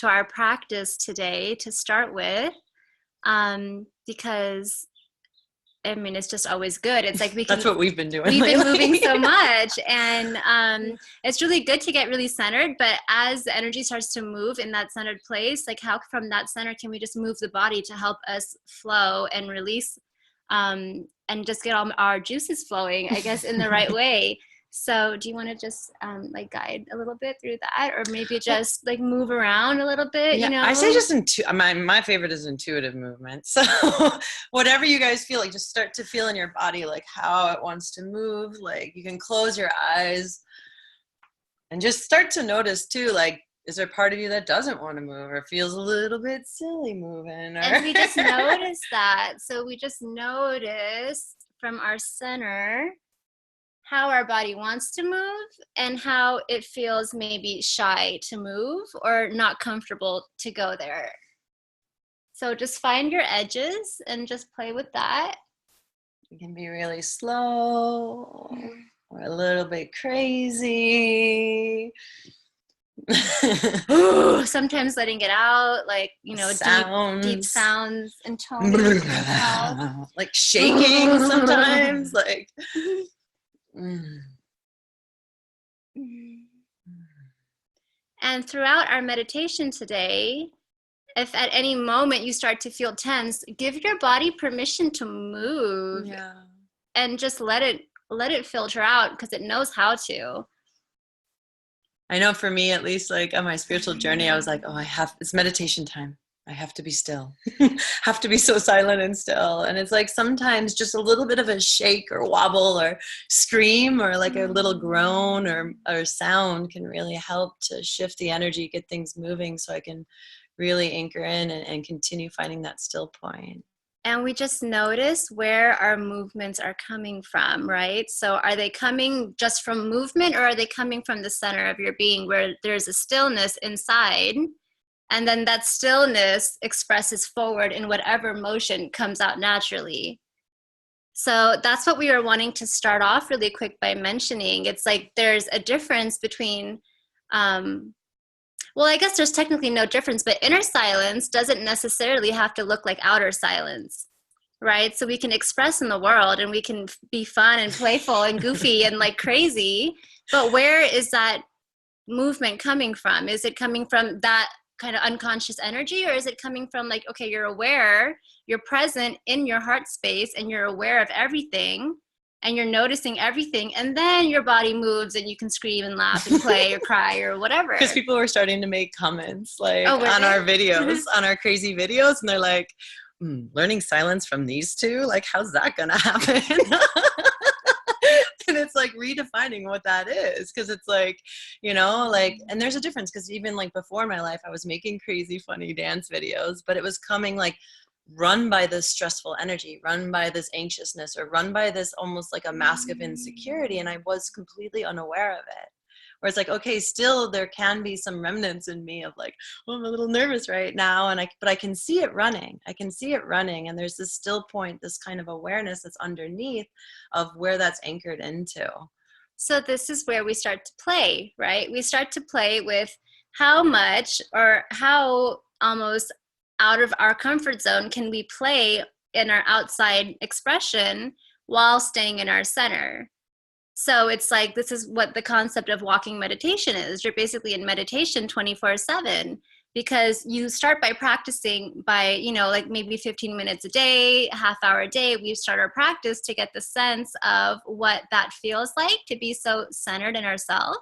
to our practice today to start with, because I mean, it's just always good. It's like That's what we've been doing we've lately. been moving so much, and it's really good to get really centered. But as the energy starts to move in that centered place, like how from that center can we just move the body to help us flow and release, and just get all our juices flowing, I guess, in the right way. So do you want to just like guide a little bit through that, or maybe just like move around a little bit, Yeah, you know? I say just my favorite is intuitive movement. So whatever you guys feel like, just start to feel in your body like how it wants to move. Like you can close your eyes and just start to notice too, like, is there a part of you that doesn't want to move or feels a little bit silly moving? Or And we just notice that. So we just notice from our center how our body wants to move and how it feels maybe shy to move or not comfortable to go there. So just find your edges and just play with that. it can be really slow or a little bit crazy. Sometimes letting it out, like, you know, deep sounds and tones. Like shaking sometimes, like. And throughout our meditation today, if at any moment you start to feel tense, give your body permission to move. Yeah. And just let it filter out, because it knows how to. I know for me, at least, like on my spiritual journey, I was like, oh, it's meditation time. I have to be still. Have to be so silent and still. And it's like sometimes just a little bit of a shake or wobble or scream or like a little groan or sound can really help to shift the energy, get things moving, so I can really anchor in and continue finding that still point. And we just notice where our movements are coming from, right? So are they coming just from movement, or are they coming from the center of your being where there's a stillness inside? And then that stillness expresses forward in whatever motion comes out naturally. So that's what we were wanting to start off really quick by mentioning. It's like there's a difference between, well, I guess there's technically no difference, but inner silence doesn't necessarily have to look like outer silence, right? So we can express in the world and we can be fun and playful and goofy and like crazy, but where is that movement coming from? Is it coming from that kind of unconscious energy, or is it coming from like, okay, you're aware, you're present in your heart space and you're aware of everything and you're noticing everything, and then your body moves and you can scream and laugh and play or cry or whatever. Because people were starting to make comments like on our videos, on our crazy videos, and they're like, learning silence from these two? Like, how's that gonna happen? And it's like redefining what that is, because it's like, you know, like, and there's a difference, because even like before my life, I was making crazy funny dance videos, but it was coming like run by this stressful energy, run by this anxiousness, or run by this almost like a mask of insecurity, and I was completely unaware of it. Where it's like, okay, still there can be some remnants in me of like, oh, I'm a little nervous right now, but I can see it running. I can see it running, and there's this still point, this kind of awareness that's underneath of where that's anchored into. So this is where we start to play, right? We start to play with how much or how almost out of our comfort zone can we play in our outside expression while staying in our center. So it's like, this is what the concept of walking meditation is. You're basically in meditation 24/7, because you start by practicing by, you know, like maybe 15 minutes a day, a half hour a day. We start our practice to get the sense of what that feels like to be so centered in ourselves.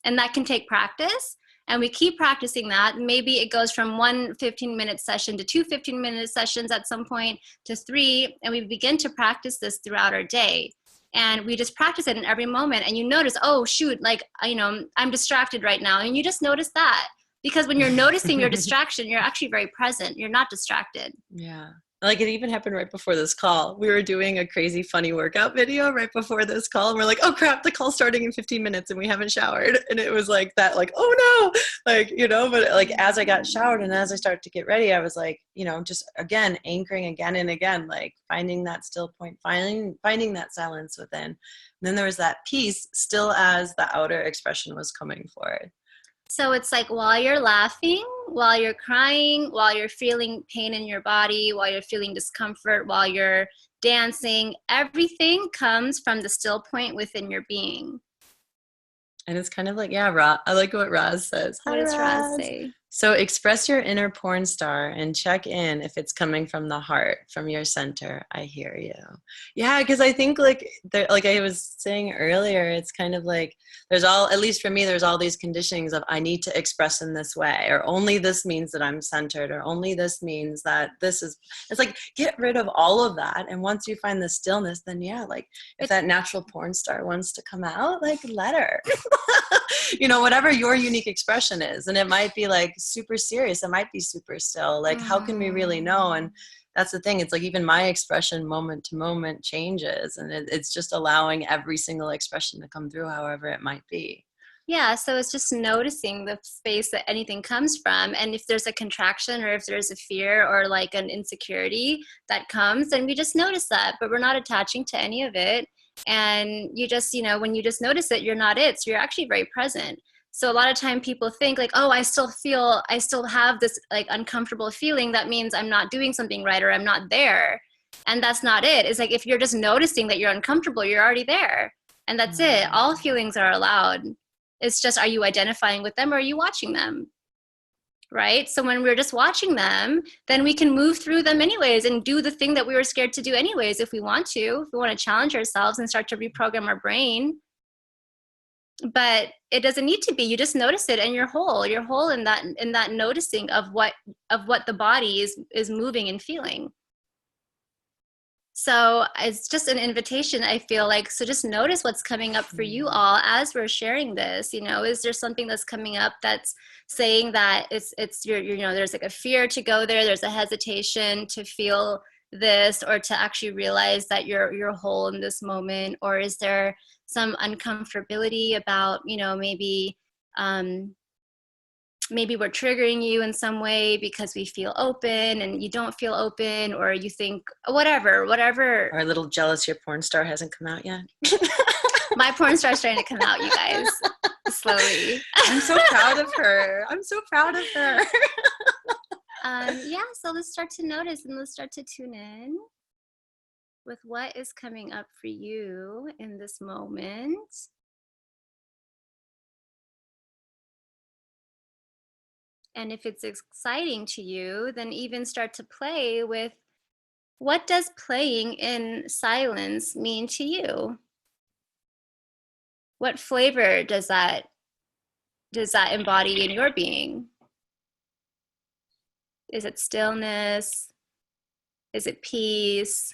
And that can take practice. And we keep practicing that. Maybe it goes from 1 15-minute session to 2 15-minute sessions at some point to 3. And we begin to practice this throughout our day. And we just practice it in every moment. And you notice, oh, shoot, like, you know, I'm distracted right now. And you just notice that. Because when you're noticing your distraction, you're actually very present. You're not distracted. Yeah. Like, it even happened right before this call. We were doing a crazy funny workout video right before this call, and we're like, oh crap, the call's starting in 15 minutes and we haven't showered. And it was like that, like, oh no, like, you know, but like as I got showered and as I started to get ready, I was like, you know, just again, anchoring again and again, like finding that still point, finding that silence within. And then there was that peace still as the outer expression was coming forward. So it's like while you're laughing, while you're crying, while you're feeling pain in your body, while you're feeling discomfort, while you're dancing, everything comes from the still point within your being. And it's kind of like, yeah, I like what Roz says. What Hi, does Roz Roz. say? So express your inner porn star and check in if it's coming from the heart, from your center. I hear you. Yeah, because I think like I was saying earlier, it's kind of like there's all, at least for me, there's all these conditionings of I need to express in this way, or only this means that I'm centered, or only this means that this is, it's like get rid of all of that. And once you find the stillness, then yeah, like if that natural porn star wants to come out, like let her. You know, whatever your unique expression is. And it might be like super serious, it might be super still, like how can we really know? And that's the thing, it's like even my expression moment to moment changes, and it's just allowing every single expression to come through however it might be. Yeah, so it's just noticing the space that anything comes from. And if there's a contraction or if there's a fear or like an insecurity that comes, then we just notice that, but we're not attaching to any of it. And you just, you know, when you just notice it, you're not it. So you're actually very present. So a lot of time people think like, oh, I still have this like uncomfortable feeling. That means I'm not doing something right or I'm not there. And that's not it. It's like if you're just noticing that you're uncomfortable, you're already there. And that's it. All feelings are allowed. It's just, are you identifying with them or are you watching them? Right? So when we're just watching them, then we can move through them anyways and do the thing that we were scared to do anyways if we want to. If we want to challenge ourselves and start to reprogram our brain. But it doesn't need to be. You just notice it and you're whole. You're whole in that noticing of what the body is moving and feeling. So it's just an invitation, I feel like. So just notice what's coming up for you all as we're sharing this. You know, is there something that's coming up that's saying that it's you know, there's like a fear to go there, there's a hesitation to feel this, or to actually realize that you're whole in this moment? Or is there some uncomfortability about, you know, maybe we're triggering you in some way because we feel open and you don't feel open, or you think whatever. Or a little jealous your porn star hasn't come out yet. My porn star's trying to come out, you guys, slowly. I'm so proud of her. Yeah, so let's start to notice and let's start to tune in with what is coming up for you in this moment. And if it's exciting to you, then even start to play with, what does playing in silence mean to you? What flavor does that embody in your being? Is it stillness? Is it peace?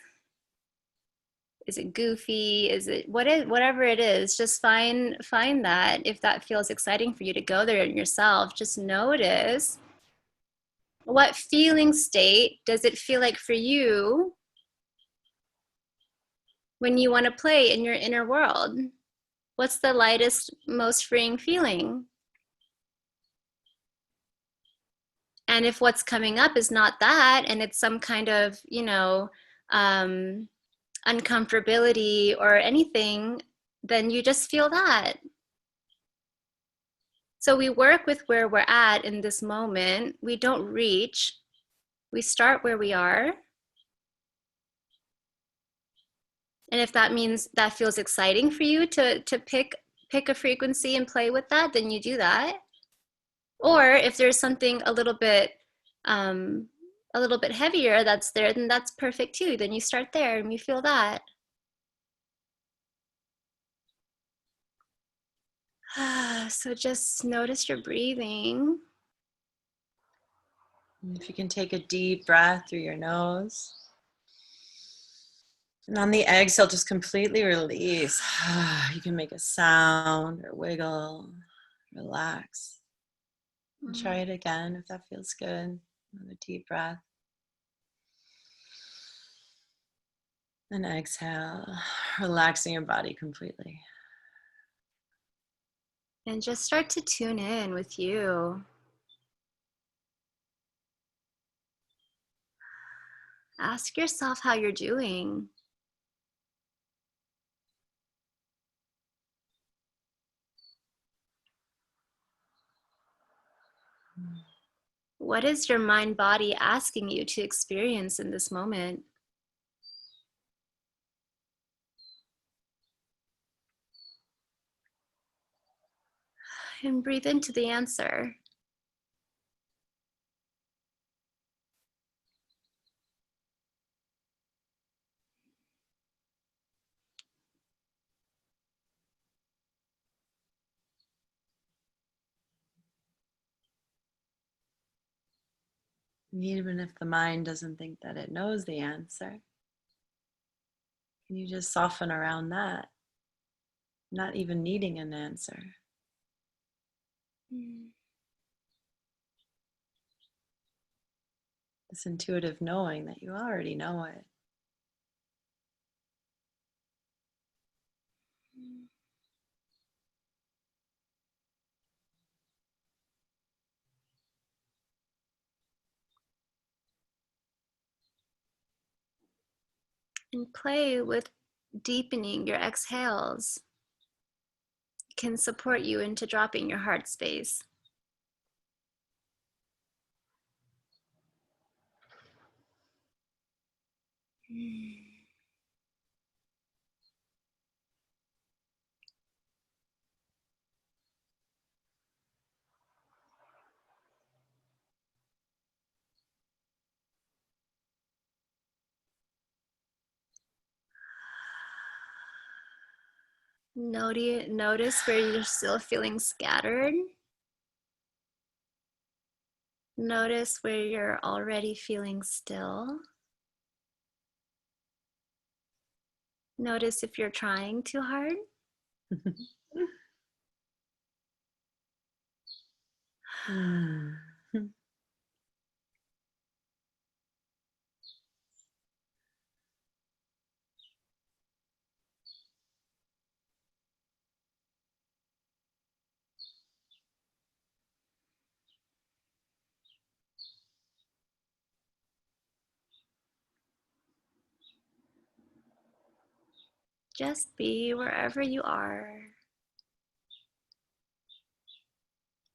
Is it goofy? Is it whatever it is? Just find that. If that feels exciting for you to go there in yourself, just notice, what feeling state does it feel like for you when you want to play in your inner world? What's the lightest, most freeing feeling? And if what's coming up is not that, and it's some kind of, you know, uncomfortability or anything, then you just feel that. So we work with where we're at in this moment. We don't reach. We start where we are. And if that means that feels exciting for you to pick a frequency and play with that, then you do that. Or if there's something a little bit heavier that's there, then that's perfect too. Then you start there and you feel that. So just notice your breathing. If you can take a deep breath through your nose. And on the exhale, just completely release. You can make a sound or wiggle, relax. And try it again if that feels good. Another deep breath. And exhale, relaxing your body completely. And just start to tune in with you. Ask yourself how you're doing. What is your mind body asking you to experience in this moment? And breathe into the answer. And even if the mind doesn't think that it knows the answer, can you just soften around that, not even needing an answer? This intuitive knowing that you already know it. And play with deepening your exhales. It can support you into dropping your heart space. Notice where you're still feeling scattered. Notice where you're already feeling still. Notice if you're trying too hard. Just be wherever you are.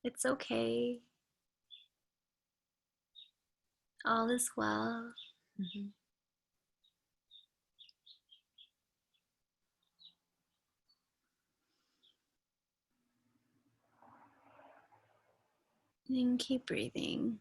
It's okay. All is well. And keep breathing.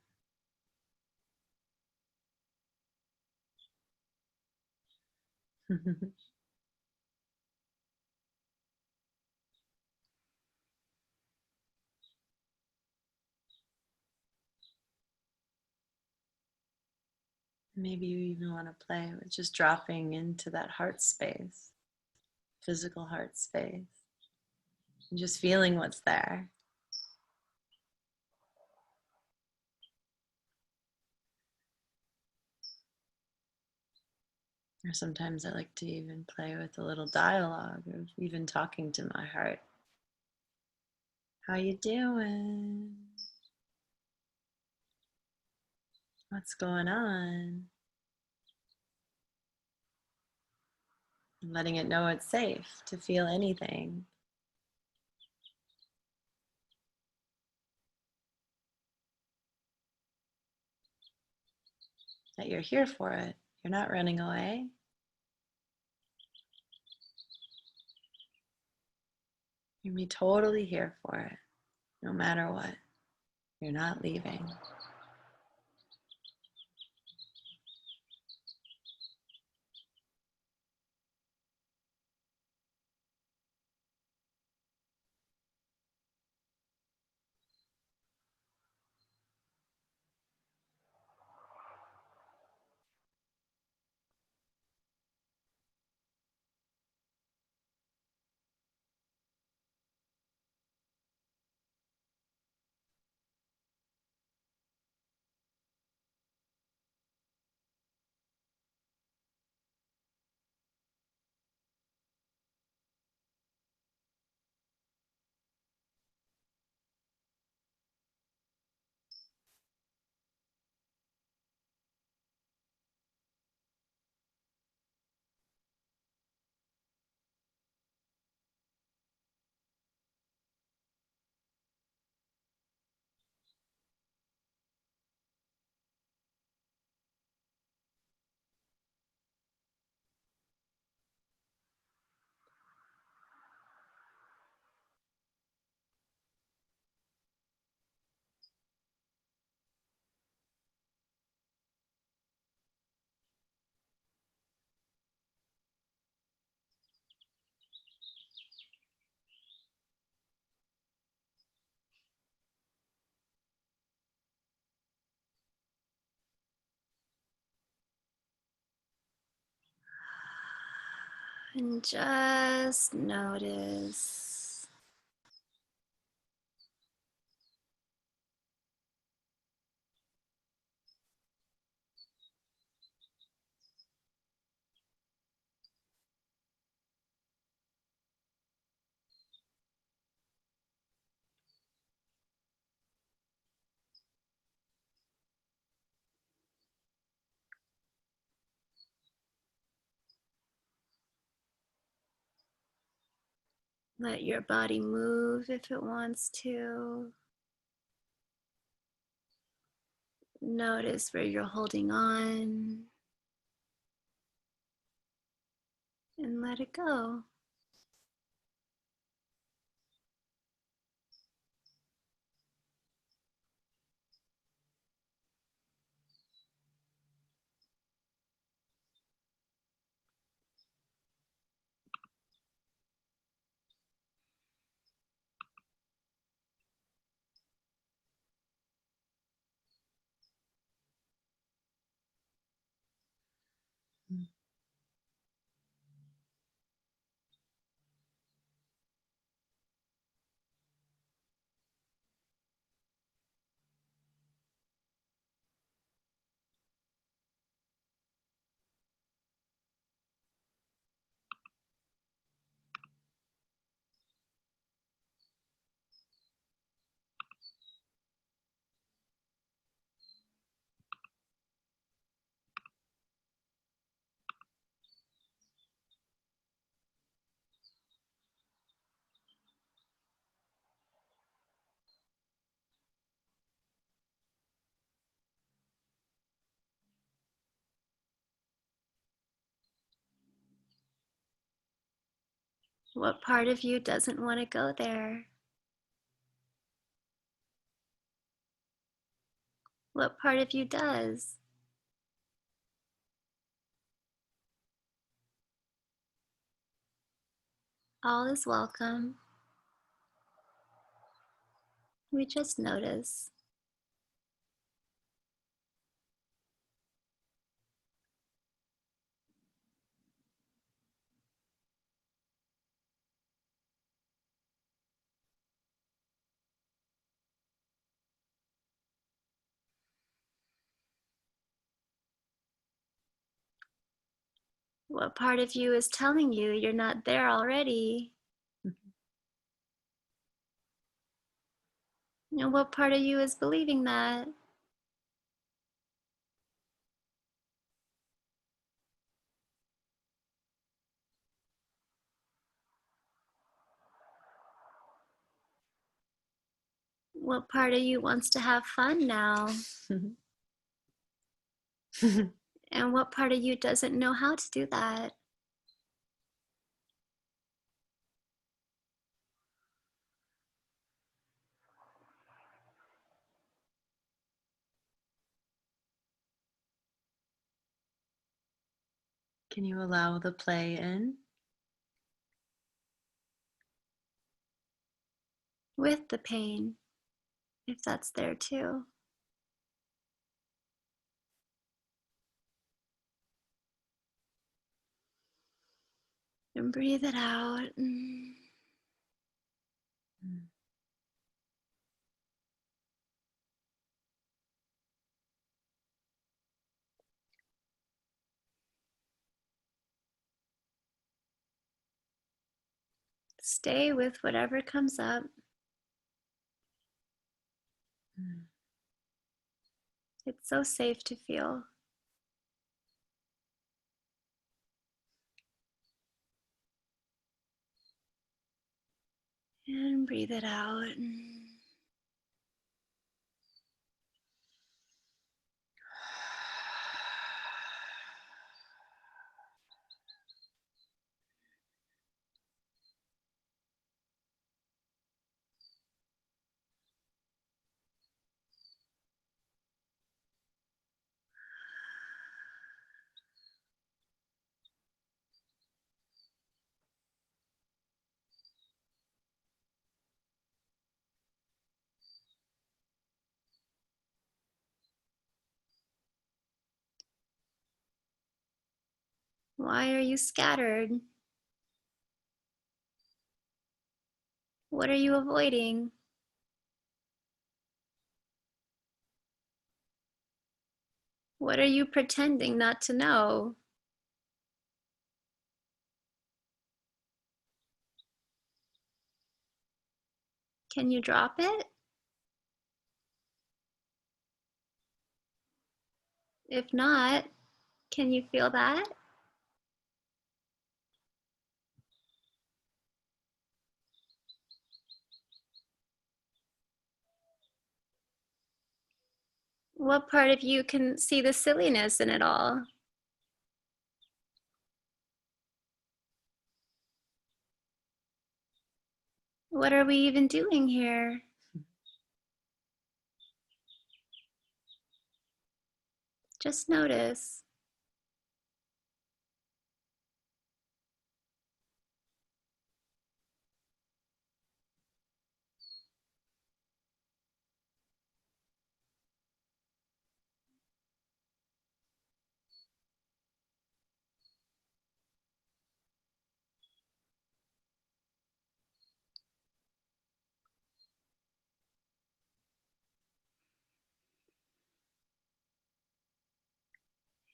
Maybe you even want to play with just dropping into that heart space, physical heart space, and just feeling what's there. Or sometimes I like to even play with a little dialogue of even talking to my heart. How you doing? What's going on? And letting it know it's safe to feel anything. That you're here for it. You're not running away. You'll be totally here for it, no matter what. You're not leaving. And just notice. Let your body move if it wants to. Notice where you're holding on and let it go. What part of you doesn't want to go there? What part of you does? All is welcome. We just notice. What part of you is telling you you're not there already? And what part of you is believing that? What part of you wants to have fun now? And what part of you doesn't know how to do that? Can you allow the play in? With the pain, if that's there too. And breathe it out. Stay with whatever comes up. It's so safe to feel. And breathe it out. Why are you scattered? What are you avoiding? What are you pretending not to know? Can you drop it? If not, can you feel that? What part of you can see the silliness in it all? What are we even doing here? Just notice.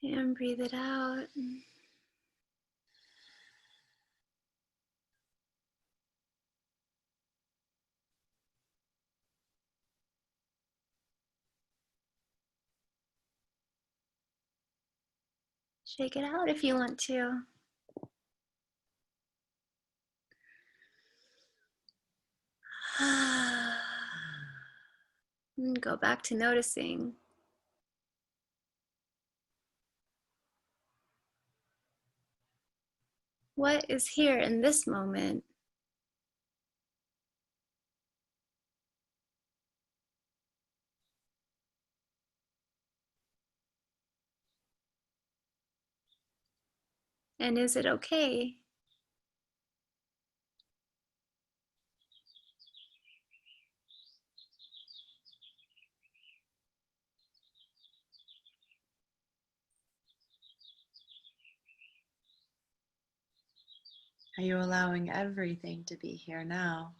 And breathe it out. Shake it out if you want to. And go back to noticing. What is here in this moment? And is it okay? Are you allowing everything to be here now?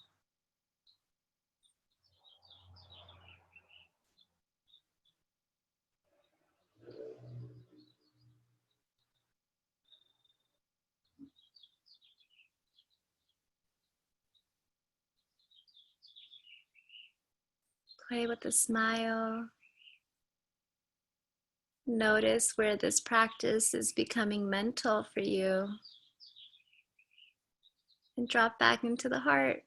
Play with a smile. Notice where this practice is becoming mental for you. And drop back into the heart.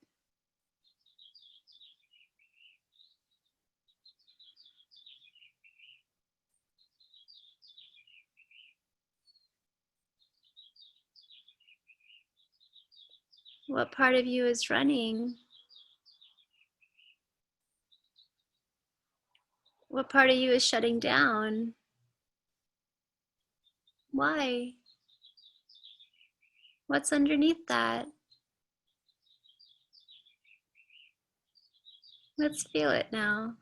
What part of you is running? What part of you is shutting down? Why? What's underneath that? Let's feel it now.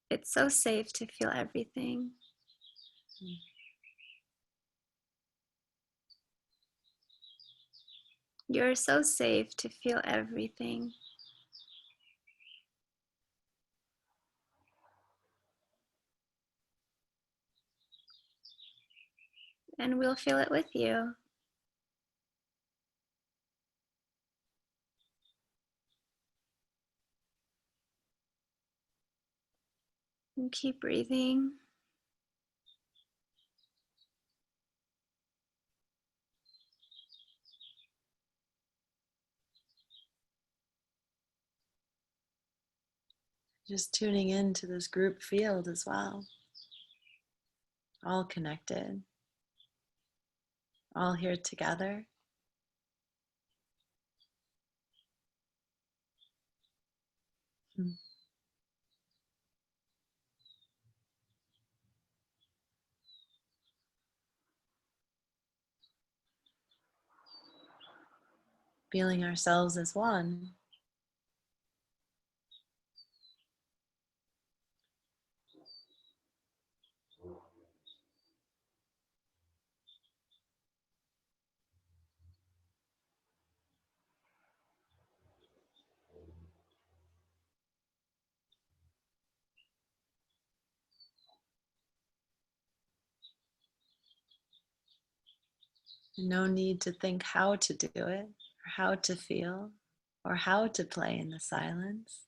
It's so safe to feel everything. You're so safe to feel everything. And we'll feel it with you. And keep breathing. Just tuning into this group field as well. All connected. All here together. Feeling ourselves as one. No need to think how to do it, or how to feel, or how to play in the silence.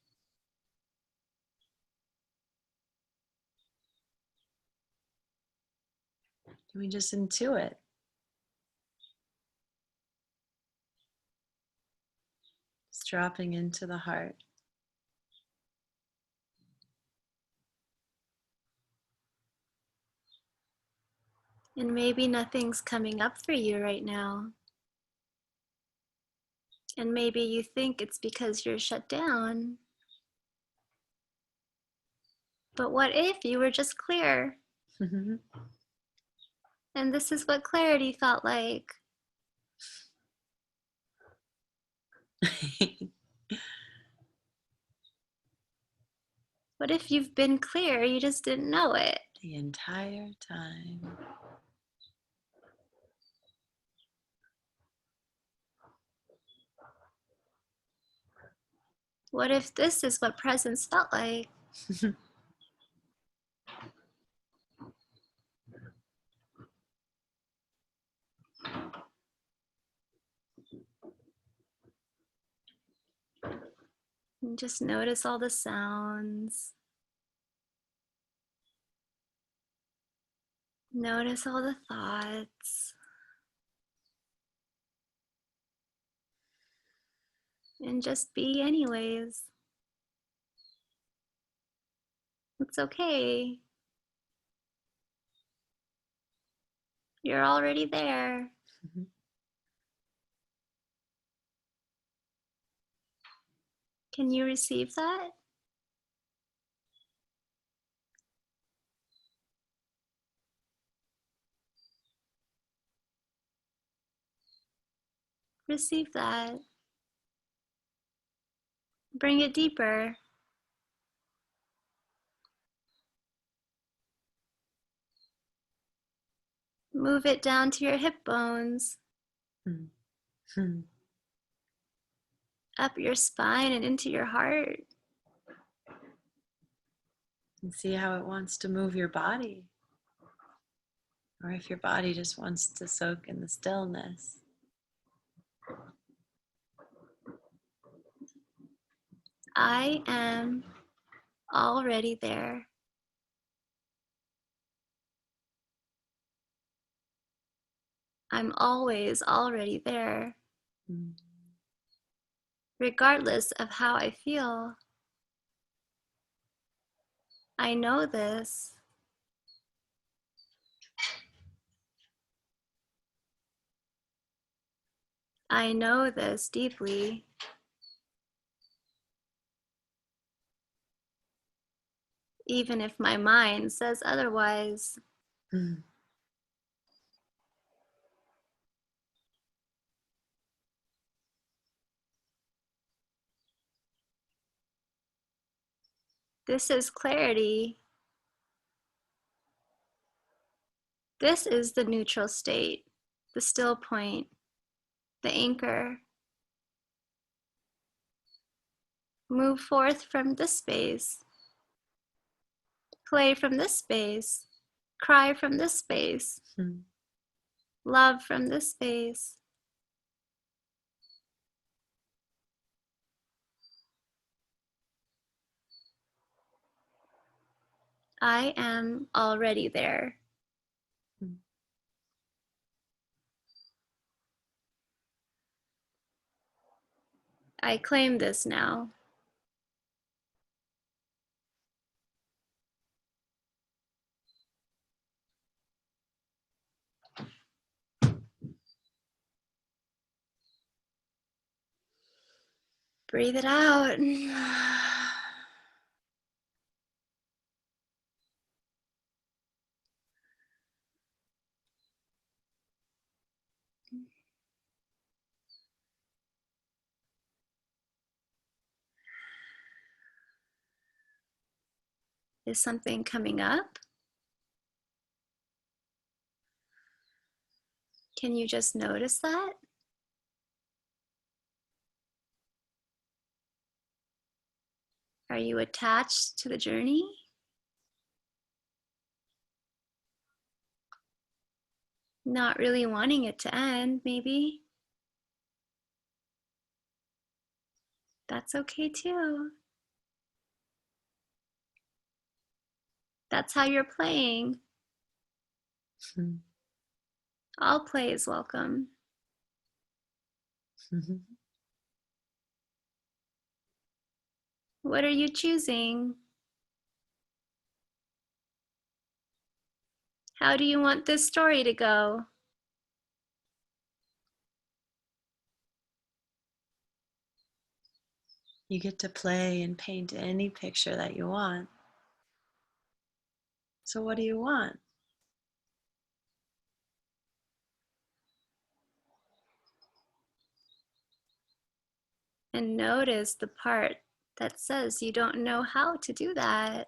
We just intuit. Just dropping into the heart. And maybe nothing's coming up for you right now. And maybe you think it's because you're shut down. But what if you were just clear? And this is what clarity felt like. What if you've been clear, you just didn't know it? The entire time. What if this is what presence felt like? And just notice all the sounds. Notice all the thoughts. And just be anyways. It's okay. You're already there. Can you receive that? Receive that. Bring it deeper. Move it down to your hip bones, up your spine and into your heart. And see how it wants to move your body. Or if your body just wants to soak in the stillness. I am already there. I'm always already there. Regardless of how I feel. I know this. I know this deeply. Even if my mind says otherwise. This is clarity. This is the neutral state, the still point, the anchor. Move forth from this space. Play from this space. Cry from this space. Love from this space. I am already there. I claim this now. Breathe it out. Is something coming up? Can you just notice that? Are you attached to the journey? Not really wanting it to end, maybe. That's okay too. That's how you're playing. All play is welcome. What are you choosing? How do you want this story to go? You get to play and paint any picture that you want. So what do you want? And notice the part that says you don't know how to do that.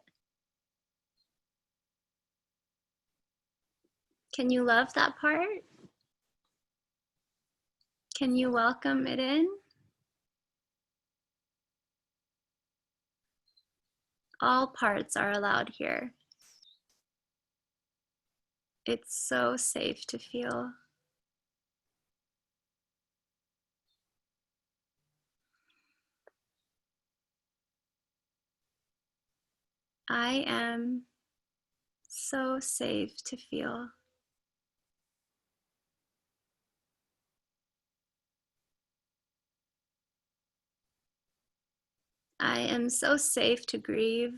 Can you love that part? Can you welcome it in? All parts are allowed here. It's so safe to feel. I am so safe to feel. I am so safe to grieve.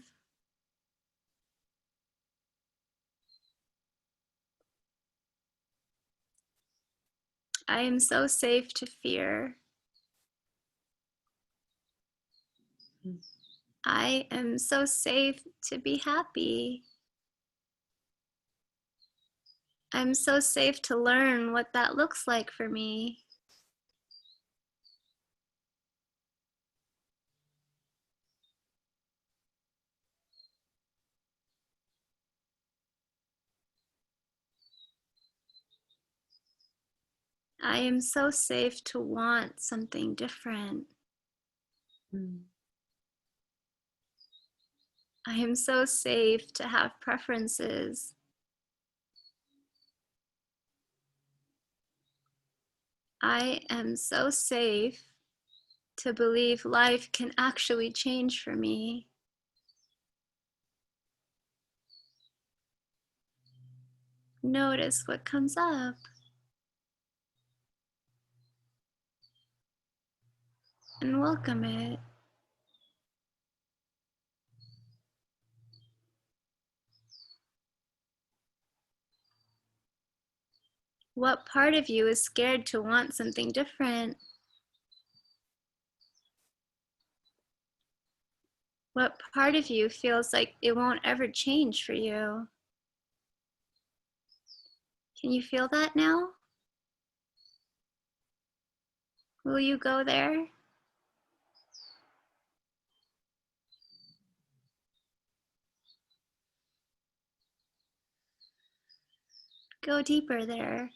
I am so safe to fear. I am so safe to be happy. I'm so safe to learn what that looks like for me. I am so safe to want something different. I am so safe to have preferences. I am so safe to believe life can actually change for me. Notice what comes up. And welcome it. What part of you is scared to want something different? What part of you feels like it won't ever change for you? Can you feel that now? Will you go there? Go deeper there.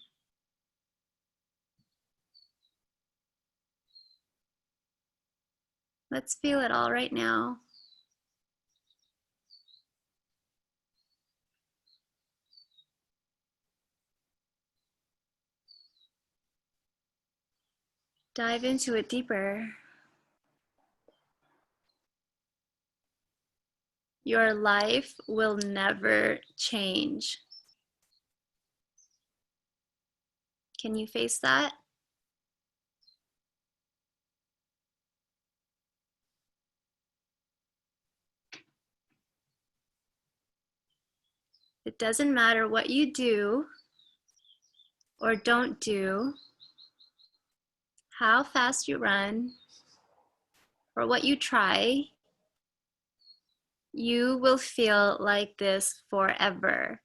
Let's feel it all right now. Dive into it deeper. Your life will never change. Can you face that? It doesn't matter what you do or don't do, how fast you run, or what you try, you will feel like this forever.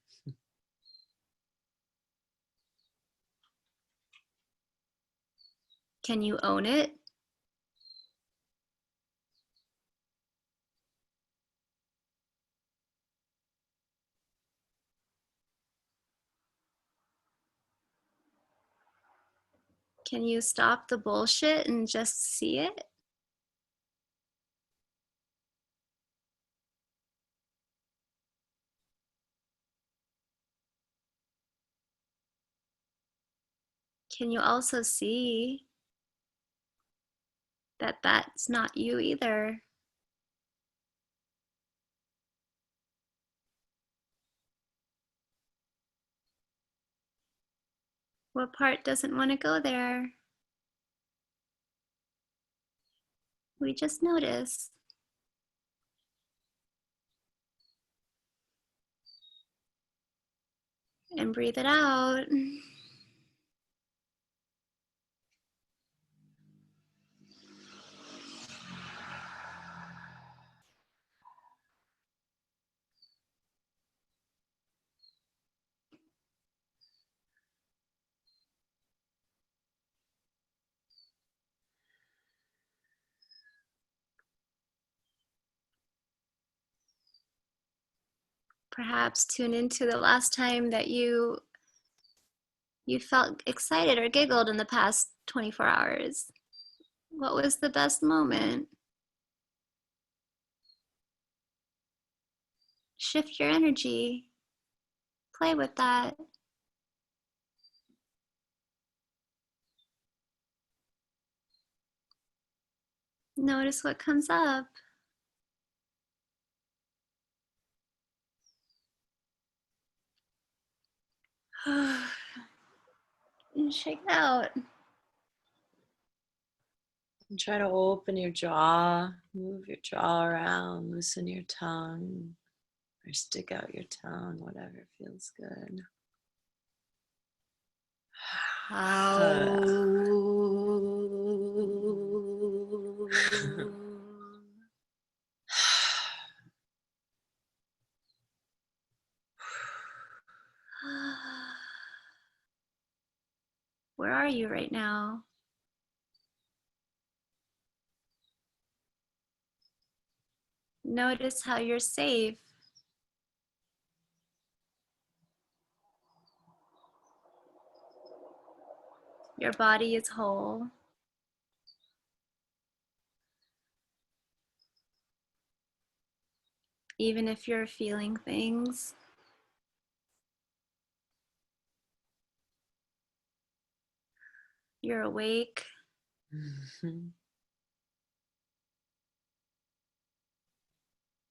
Can you own it? Can you stop the bullshit and just see it? can you also see that that's not you either? What part doesn't want to go there? We just notice. And breathe it out. Perhaps tune into the last time that you felt excited or giggled in the past 24 hours. What was the best moment? Shift your energy. Play with that. Notice what comes up. And shake it out. And try to open your jaw, move your jaw around, loosen your tongue, or stick out your tongue, whatever feels good. Where are you right now? Notice how you're safe. Your body is whole. Even if you're feeling things, you're awake.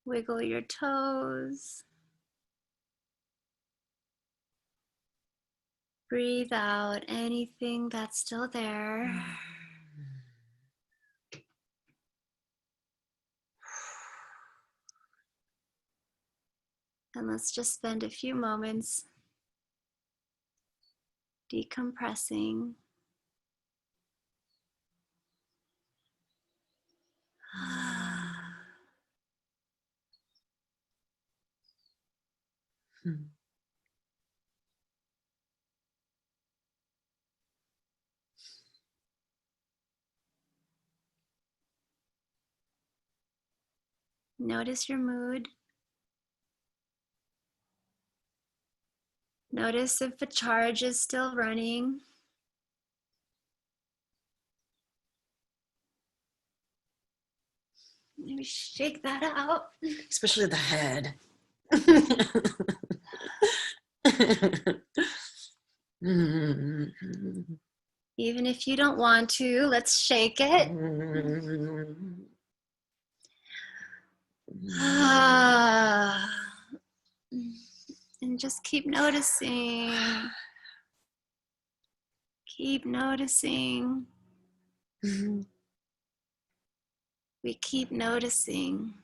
Wiggle your toes. Breathe out anything that's still there. And let's just spend a few moments decompressing. Notice your mood. Notice if a charge is still running. Maybe shake that out. Especially the head. Even if you don't want to, let's shake it. And just keep noticing. Keep noticing. We keep noticing.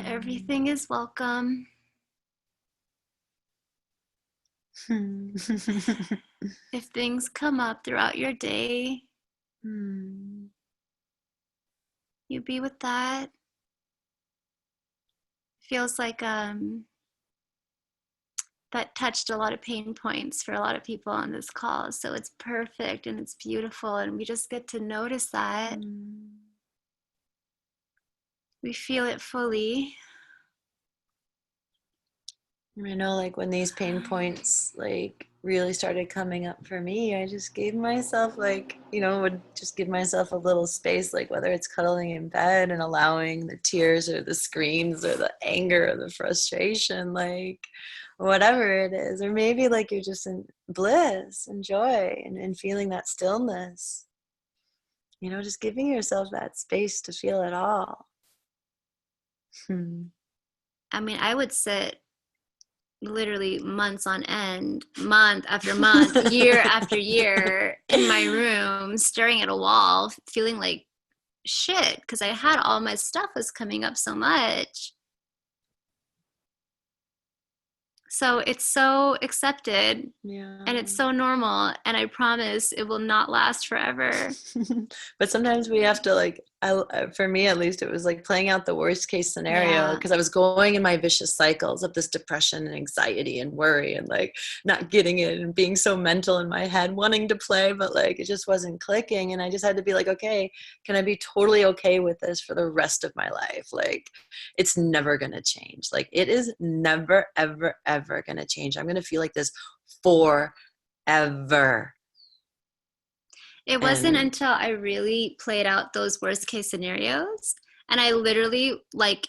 Everything is welcome. If things come up throughout your day, you be with that. Feels like that touched a lot of pain points for a lot of people on this call. So it's perfect and it's beautiful, and we just get to notice that. We feel it fully. I know, like when these pain points like really started coming up for me, I just gave myself like, would just give myself a little space, like whether it's cuddling in bed and allowing the tears or the screams or the anger or the frustration, like whatever it is, or maybe like you're just in bliss and joy and feeling that stillness, just giving yourself that space to feel it all. I mean, I would sit literally months on end, month after month, year after year in my room, staring at a wall, feeling like shit because I had all my stuff was coming up so much. So it's so accepted, and it's so normal, and I promise it will not last forever. But sometimes we have to like, for me at least, it was like playing out the worst case scenario, because I was going in my vicious cycles of this depression and anxiety and worry and like not getting it and being so mental in my head, wanting to play, but like it just wasn't clicking. And I just had to be like, okay, can I be totally okay with this for the rest of my life? Like it's never going to change. Like it is never, ever, ever going to change. I'm going to feel like this forever. It wasn't until I really played out those worst case scenarios, and I literally, like,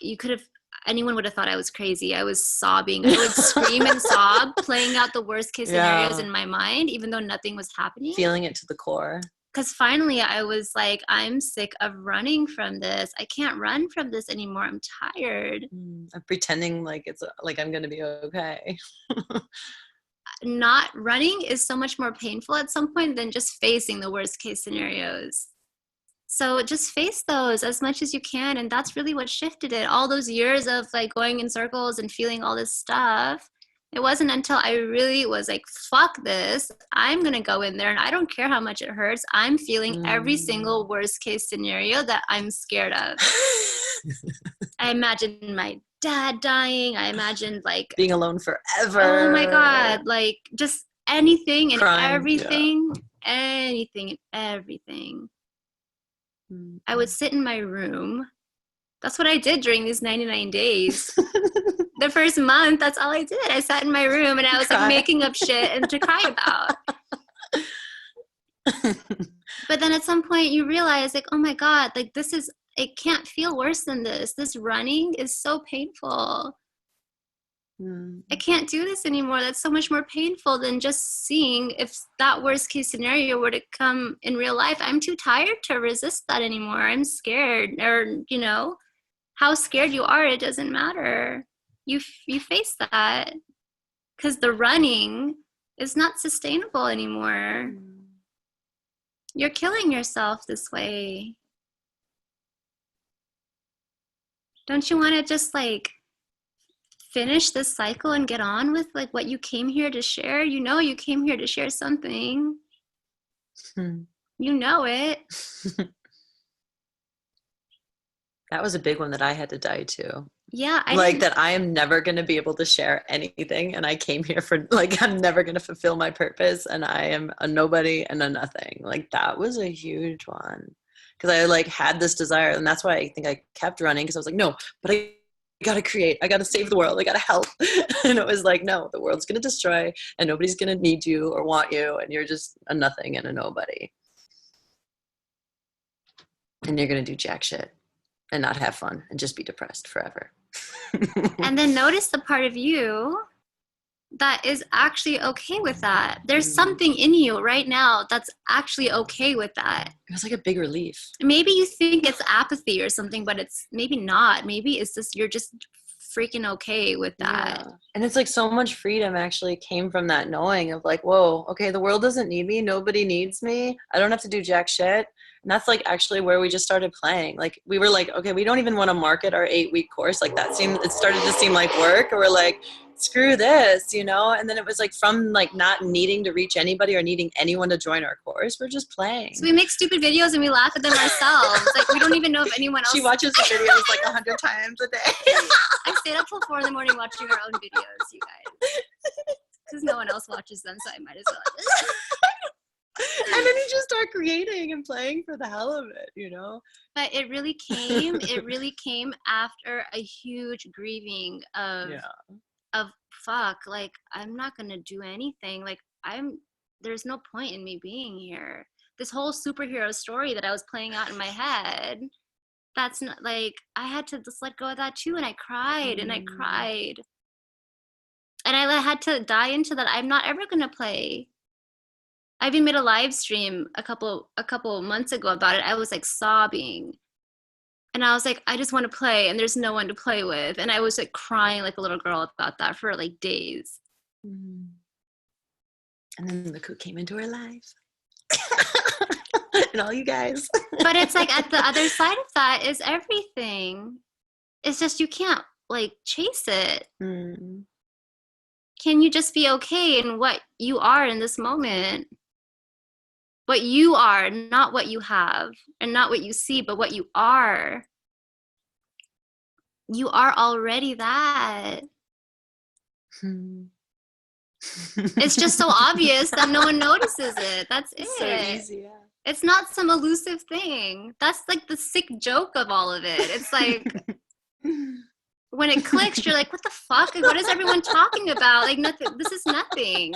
anyone would have thought I was crazy. I was sobbing. I would scream and sob, playing out the worst case scenarios in my mind, even though nothing was happening. Feeling it to the core. Because finally I was like, I'm sick of running from this. I can't run from this anymore. I'm tired. I'm pretending like it's like I'm going to be okay. Not running is so much more painful at some point than just facing the worst case scenarios. So just face those as much as you can. And that's really what shifted it. All those years of like going in circles and feeling all this stuff. It wasn't until I really was like, fuck this. I'm going to go in there and I don't care how much it hurts. I'm feeling every single worst case scenario that I'm scared of. I imagined my dad dying. I imagined like being alone forever. Oh my God. Like just anything and Crying, everything, anything and everything. I would sit in my room. That's what I did during these 99 days. The first month, that's all I did. I sat in my room and I was like making up shit and to cry about. But then at some point you realize like, oh my God, like it can't feel worse than this. This running is so painful. I can't do this anymore. That's so much more painful than just seeing if that worst case scenario were to come in real life. I'm too tired to resist that anymore. I'm scared. Or, how scared you are, it doesn't matter. You face that because the running is not sustainable anymore. You're killing yourself this way. Don't you want to just like finish this cycle and get on with like what you came here to share? You came here to share something. You know it. That was a big one that I had to die to. Yeah. That I am never going to be able to share anything. And I came here for like, I'm never going to fulfill my purpose. And I am a nobody and a nothing. Like that was a huge one. Because I like had this desire. And that's why I think I kept running. Because I was like, no, but I got to create. I got to save the world. I got to help. And it was like, no, the world's going to destroy. And nobody's going to need you or want you. And you're just a nothing and a nobody. And you're going to do jack shit. And not have fun and just be depressed forever. And then notice the part of you that is actually okay with that. There's something in you right now that's actually okay with that. It was like a big relief. Maybe you think it's apathy or something, but it's maybe not. Maybe it's just you're just freaking okay with that. Yeah. And it's like so much freedom actually came from that knowing of like, whoa, okay, the world doesn't need me. Nobody needs me. I don't have to do jack shit. And that's like actually where we just started playing. Like we were like, okay, we don't even want to market our 8-week course. Like it started to seem like work. Or we're like, screw this, And then it was like from like not needing to reach anybody or needing anyone to join our course. We're just playing. So we make stupid videos and we laugh at them ourselves. Like we don't even know if anyone else. She watches the videos like 100 times a day. I stayed up till 4 a.m. watching our own videos, you guys. Because no one else watches them, so I might as well. And then you just start creating and playing for the hell of it, But it really came after a huge grieving of of fuck, like I'm not gonna do anything. Like there's no point in me being here. This whole superhero story that I was playing out in my head, that's not like, I had to just let go of that too. And I cried and I cried. And I had to die into that. I'm not ever gonna play. I even made a live stream a couple months ago about it. I was like sobbing. And I was like, I just want to play and there's no one to play with. And I was like crying like a little girl about that for like days. And then the cook came into our life. And all you guys. But it's like at the other side of that is everything. It's just you can't like chase it. Can you just be okay in what you are in this moment? What you are, not what you have, and not what you see, but what you are. You are already that. It's just so obvious that no one notices it. That's it. So easy, yeah. It's not some elusive thing. That's like the sick joke of all of it. It's like when it clicks, you're like, what the fuck? What is everyone talking about? Like nothing. This is nothing.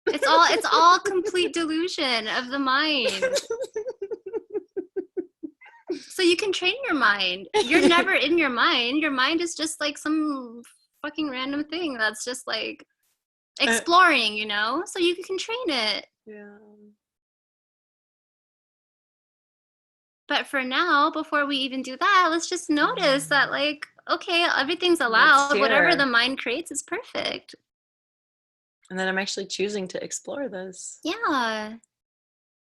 It's all complete delusion of the mind. So you can train your mind. You're never in your mind. Your mind is just like some fucking random thing that's just like exploring, you know? So you can train it. Yeah. But for now, before we even do that, let's just notice that like, okay, everything's allowed. Whatever the mind creates is perfect. And then I'm actually choosing to explore this. Yeah.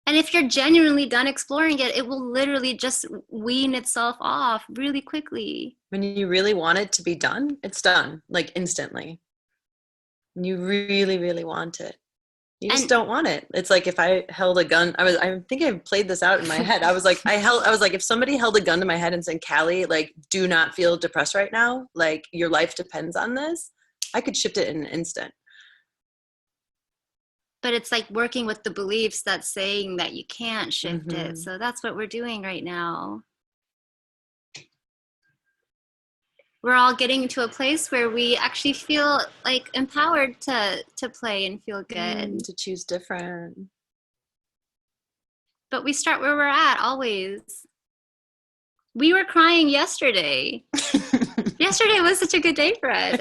And if you're genuinely done exploring it, it will literally just wean itself off really quickly. When you really want it to be done, it's done, like instantly. When you really, really want it. You just don't want it. It's like if I held a gun, I think I played this out in my head. I was like, if somebody held a gun to my head and said, Callie, like, do not feel depressed right now. Like, your life depends on this. I could shift it in an instant. But it's like working with the beliefs that's saying that you can't shift it. So that's what we're doing right now. We're all getting to a place where we actually feel like empowered to play and feel good. To choose different. But we start where we're at always. We were crying yesterday. Yesterday was such a good day for us.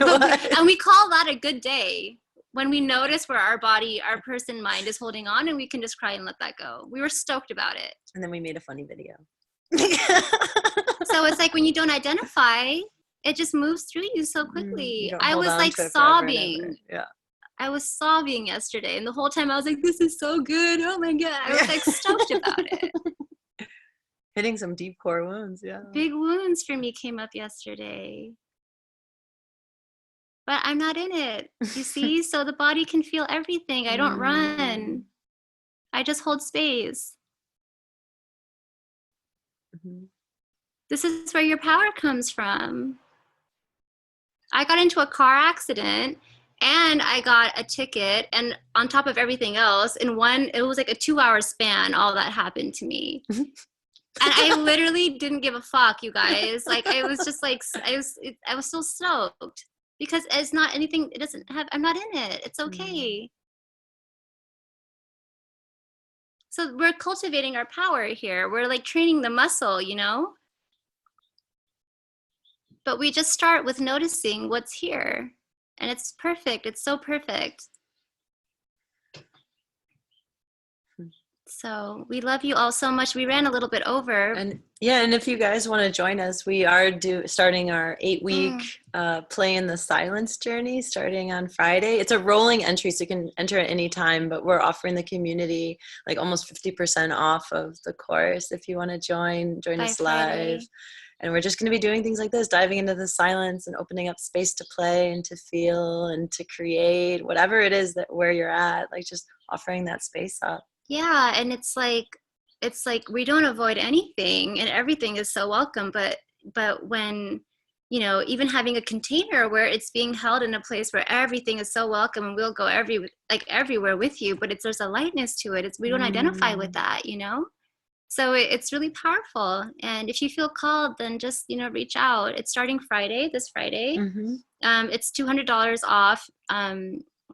And we call that a good day. When we notice where our body, our person mind is holding on and we can just cry and let that go. We were stoked about it. And then we made a funny video. So it's like when you don't identify, it just moves through you so quickly. I was like sobbing. Yeah. I was sobbing yesterday. And the whole time I was like, this is so good. Oh my God. I was like stoked about it. Hitting some deep core wounds. Yeah. Big wounds for me came up yesterday. But I'm not in it, you see? So the body can feel everything. I don't run. I just hold space. This is where your power comes from. I got into a car accident and I got a ticket, and on top of everything else, it was like a 2-hour span, all that happened to me. And I literally didn't give a fuck, you guys. Like, I was just like, I was so stoked. Because it's not anything, I'm not in it. It's okay. So we're cultivating our power here. We're like training the muscle, you know? But we just start with noticing what's here. And it's perfect. It's so perfect. So we love you all so much. We ran a little bit over. And if you guys want to join us, we are starting our 8-week play in the silence journey starting on Friday. It's a rolling entry, so you can enter at any time, but we're offering the community like almost 50% off of the course. If you want to join us live. And we're just going to be doing things like this, diving into the silence and opening up space to play and to feel and to create whatever it is where you're at, like just offering that space up. Yeah, and it's like we don't avoid anything and everything is so welcome, but when, you know, even having a container where it's being held in a place where everything is so welcome and we'll go everywhere with you, but there's a lightness to it. We don't identify with that, you know? So it's really powerful. And if you feel called, then just, reach out. It's starting this Friday. Mm-hmm. It's $200 off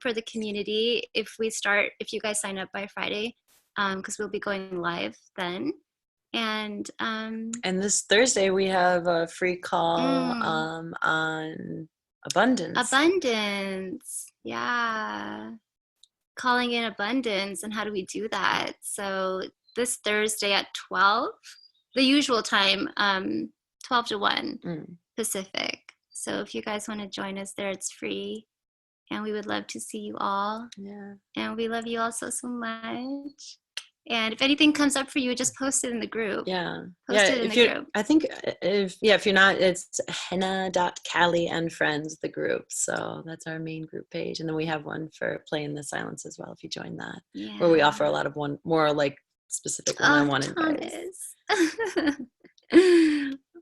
for the community if you guys sign up by Friday, because we'll be going live then. And this Thursday we have a free call on abundance. Yeah. Calling in abundance. And how do we do that? So this Thursday at 12, the usual time, 12 to 1 Pacific. So if you guys want to join us there, it's free. And we would love to see you all. Yeah. And we love you all so, so much. And if anything comes up for you, just post it in the group. Yeah. Post it in the group. I think if you're not, it's Hina.Callie and friends, the group. So that's our main group page. And then we have one for Play in the Silence as well, if you join that. Yeah. Where we offer a lot of more like specific one-on-one advice.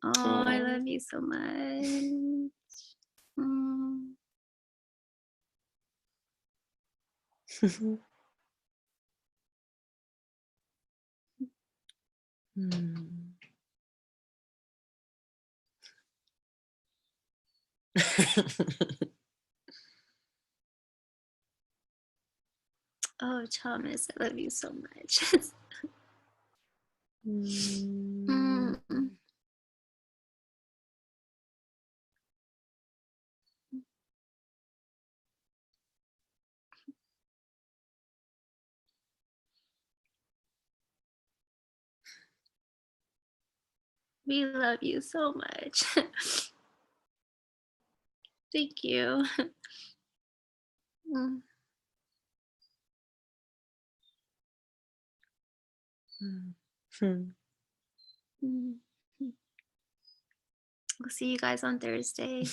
Oh, I love you so much. Oh, Thomas, I love you so much. We love you so much. Thank you. We'll see you guys on Thursday.